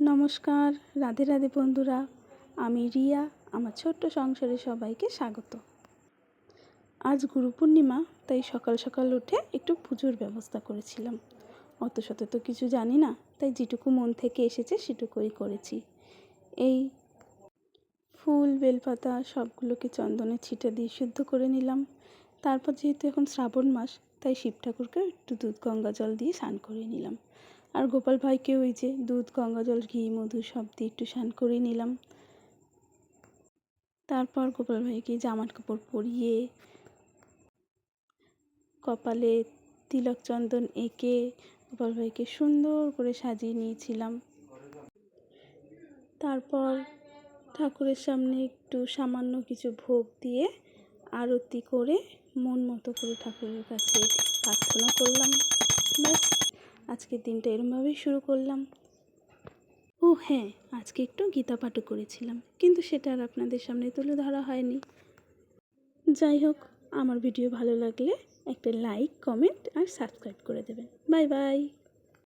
নমস্কার, রাধে রাধে বন্ধুরা। আমি রিয়া, আমার ছোট্ট সংসারে সবাইকে স্বাগত। আজ গুরু পূর্ণিমা, তাই সকাল সকাল উঠে একটু পুজোর ব্যবস্থা করেছিলাম। অত শত তো কিছু জানি না, তাই যেটুকু মন থেকে এসেছে সেটুকুই করেছি। এই ফুল বেলপাতা সবগুলোকে চন্দনে ছিটা দিয়ে শুদ্ধ করে নিলাম। তারপর যেহেতু এখন শ্রাবণ মাস, তাই শিব ঠাকুরকে একটু দুধ গঙ্গা জল দিয়ে স্নান করিয়ে নিলাম। আর গোপাল ভাইকে ওই যে দুধ গঙ্গা জল ঘি মধু সব দিয়ে একটু স্নান করিয়ে নিলাম। তারপর গোপাল ভাইকে জামা কাপড় পরিয়ে কপালে তিলক চন্দন এঁকে গোপাল ভাইকে সুন্দর করে সাজিয়ে নিয়েছিলাম। তারপর ঠাকুরের সামনে একটু সামান্য কিছু ভোগ দিয়ে আরতি করে মন মতো করে ঠাকুরের কাছে প্রার্থনা করলাম। ব্যাস, আজকের দিনটা এরমভাবেই শুরু করলাম। ও হ্যাঁ, আজকে একটু গীতা পাঠও করেছিলাম, কিন্তু সেটা আর আপনাদের সামনে তুলে ধরা হয়নি। যাই হোক, আমার ভিডিও ভালো লাগলে একটা লাইক, কমেন্ট আর সাবস্ক্রাইব করে দেবেন। Bye bye.